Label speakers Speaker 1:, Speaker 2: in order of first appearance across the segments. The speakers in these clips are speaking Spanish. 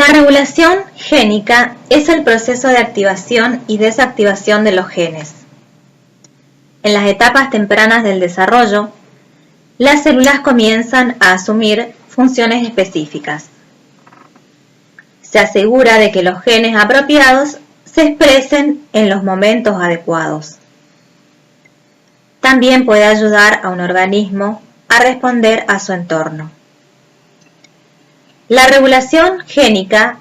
Speaker 1: La regulación génica es el proceso de activación y desactivación de los genes. En las etapas tempranas del desarrollo, las células comienzan a asumir funciones específicas. Se asegura de que los genes apropiados se expresen en los momentos adecuados. También puede ayudar a un organismo a responder a su entorno. La regulación génica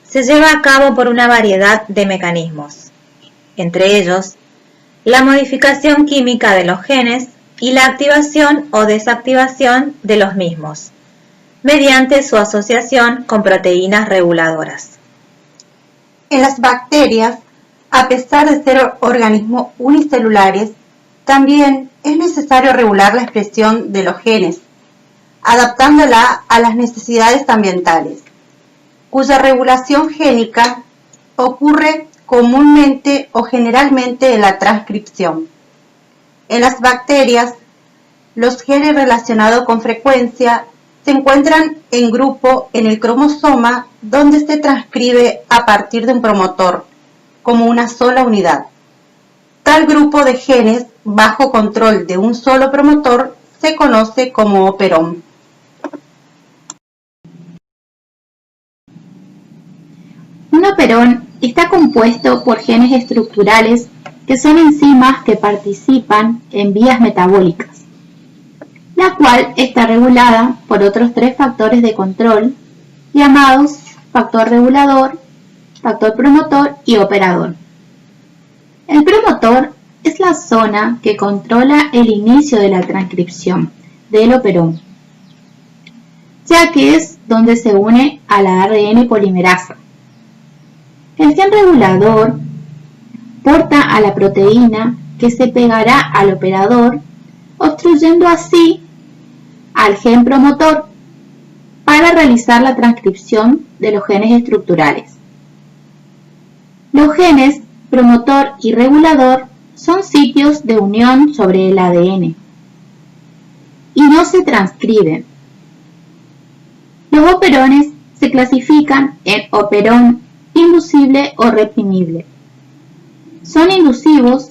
Speaker 1: se lleva a cabo por una variedad de mecanismos, entre ellos la modificación química de los genes y la activación o desactivación de los mismos, mediante su asociación con proteínas reguladoras.
Speaker 2: En las bacterias, a pesar de ser organismos unicelulares, también es necesario regular la expresión de los genes, adaptándola a las necesidades ambientales, cuya regulación génica ocurre comúnmente o generalmente en la transcripción. En las bacterias, los genes relacionados con frecuencia se encuentran en grupo en el cromosoma, donde se transcribe a partir de un promotor, como una sola unidad. Tal grupo de genes bajo control de un solo promotor se conoce como operón.
Speaker 3: Un operón está compuesto por genes estructurales que son enzimas que participan en vías metabólicas, la cual está regulada por otros 3 factores de control llamados factor regulador, factor promotor y operador. El promotor es la zona que controla el inicio de la transcripción del operón, ya que es donde se une a la ARN polimerasa. El gen regulador porta a la proteína que se pegará al operador, obstruyendo así al gen promotor para realizar la transcripción de los genes estructurales. Los genes promotor y regulador son sitios de unión sobre el ADN y no se transcriben. Los operones se clasifican en operón inducible o reprimible. Son inducivos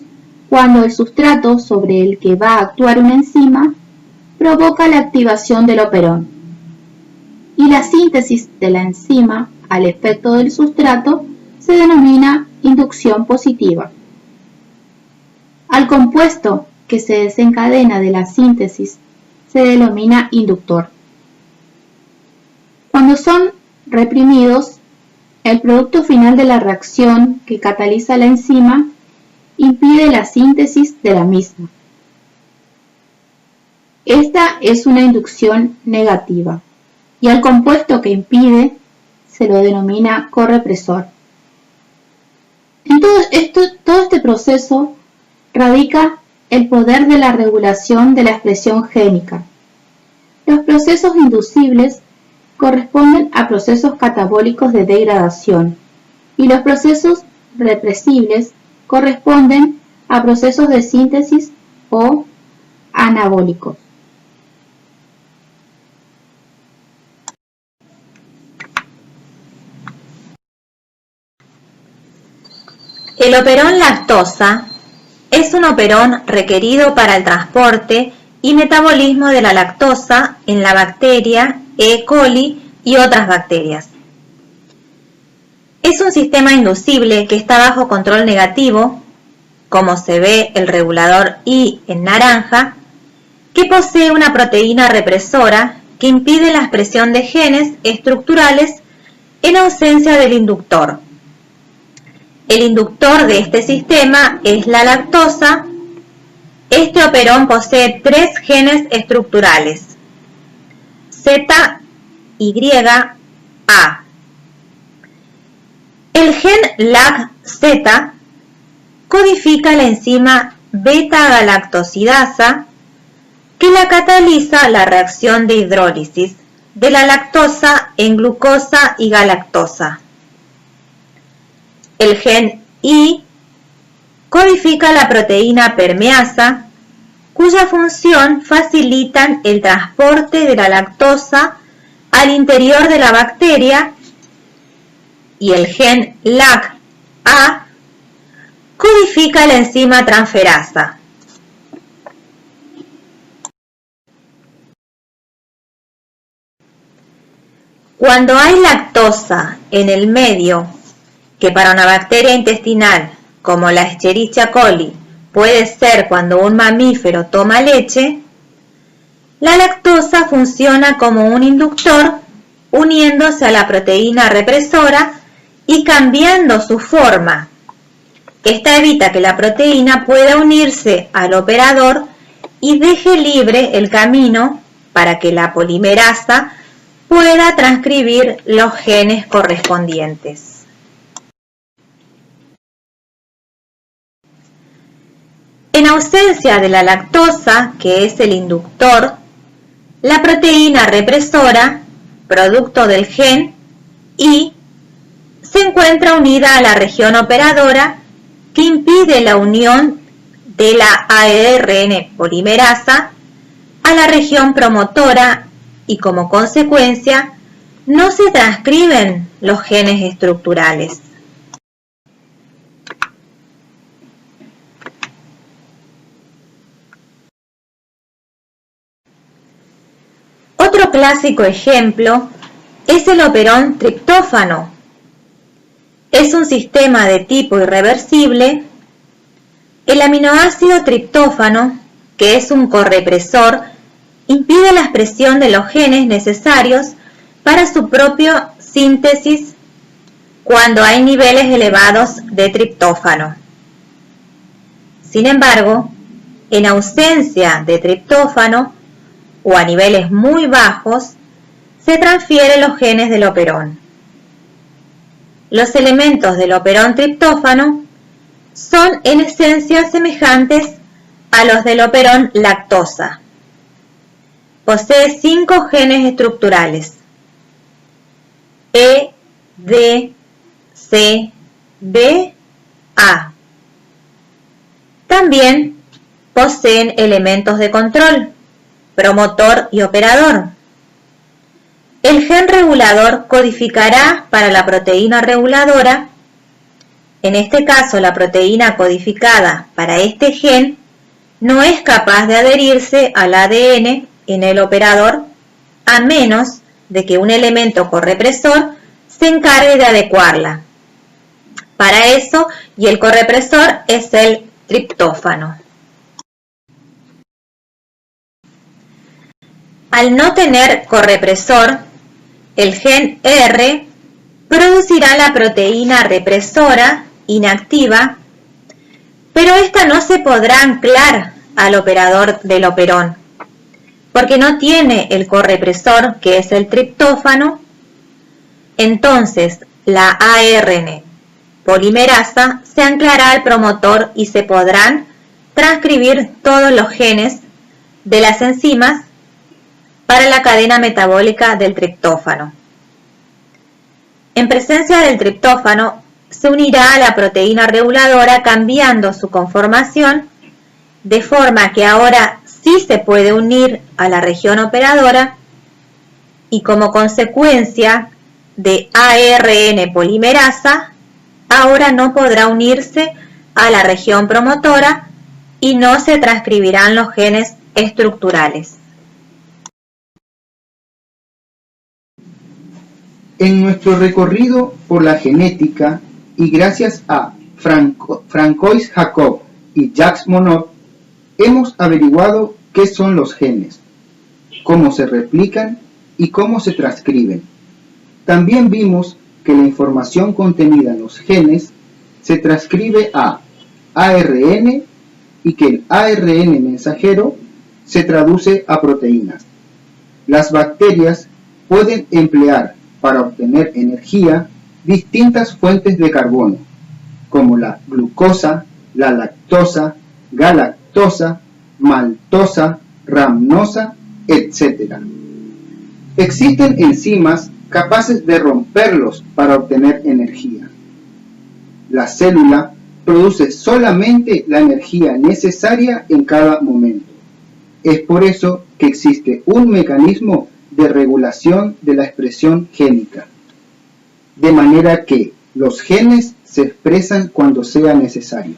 Speaker 3: cuando el sustrato sobre el que va a actuar una enzima provoca la activación del operón y la síntesis de la enzima al efecto del sustrato se denomina inducción positiva. Al compuesto que se desencadena de la síntesis se denomina inductor. Cuando son reprimidos, el producto final de la reacción que cataliza la enzima impide la síntesis de la misma. Esta es una inducción negativa y al compuesto que impide se lo denomina correpresor. En todo este proceso radica el poder de la regulación de la expresión génica. Los procesos inducibles corresponden a procesos catabólicos de degradación y los procesos represibles corresponden a procesos de síntesis o anabólicos.
Speaker 1: El operón lactosa es un operón requerido para el transporte y metabolismo de la lactosa en la bacteria E. coli y otras bacterias. Es un sistema inducible que está bajo control negativo, como se ve el regulador I en naranja, que posee una proteína represora que impide la expresión de genes estructurales en ausencia del inductor. El inductor de este sistema es la lactosa. Este operón posee 3 genes estructurales: Z, Y, A. El gen LAC-Z codifica la enzima beta-galactosidasa que la cataliza la reacción de hidrólisis de la lactosa en glucosa y galactosa. El gen I codifica la proteína permeasa, cuya función facilitan el transporte de la lactosa al interior de la bacteria y el gen LAC-A codifica la enzima transferasa. Cuando hay lactosa en el medio, que para una bacteria intestinal como la Escherichia coli puede ser cuando un mamífero toma leche, la lactosa funciona como un inductor uniéndose a la proteína represora y cambiando su forma. Esta evita que la proteína pueda unirse al operador y deje libre el camino para que la polimerasa pueda transcribir los genes correspondientes. En ausencia de la lactosa, que es el inductor, la proteína represora, producto del gen Y, se encuentra unida a la región operadora que impide la unión de la ARN polimerasa a la región promotora y como consecuencia no se transcriben los genes estructurales. Otro clásico ejemplo es el operón triptófano. Es un sistema de tipo irreversible. El aminoácido triptófano, que es un correpresor, impide la expresión de los genes necesarios para su propia síntesis cuando hay niveles elevados de triptófano. Sin embargo, en ausencia de triptófano o a niveles muy bajos, se transfieren los genes del operón. Los elementos del operón triptófano son en esencia semejantes a los del operón lactosa. Posee 5 genes estructurales: E, D, C, B, A. También poseen elementos de control, promotor y operador. El gen regulador codificará para la proteína reguladora. En este caso, la proteína codificada para este gen no es capaz de adherirse al ADN en el operador a menos de que un elemento correpresor se encargue de adecuarla. Para eso, y el correpresor es el triptófano. Al no tener correpresor, el gen R producirá la proteína represora inactiva, pero esta no se podrá anclar al operador del operón, porque no tiene el correpresor, que es el triptófano. Entonces, la ARN polimerasa se anclará al promotor y se podrán transcribir todos los genes de las enzimas para la cadena metabólica del triptófano. En presencia del triptófano, se unirá a la proteína reguladora cambiando su conformación, de forma que ahora sí se puede unir a la región operadora y como consecuencia de ARN polimerasa, ahora no podrá unirse a la región promotora y no se transcribirán los genes estructurales.
Speaker 4: En nuestro recorrido por la genética y gracias a Francois Jacob y Jacques Monod, hemos averiguado qué son los genes, cómo se replican y cómo se transcriben. También vimos que la información contenida en los genes se transcribe a ARN y que el ARN mensajero se traduce a proteínas. Las bacterias pueden emplear para obtener energía distintas fuentes de carbono, como la glucosa, la lactosa, galactosa, maltosa, rhamnosa, etc. Existen enzimas capaces de romperlos para obtener energía. La célula produce solamente la energía necesaria en cada momento. Es por eso que existe un mecanismo de regulación de la expresión génica. de manera que los genes se expresan cuando sea necesario.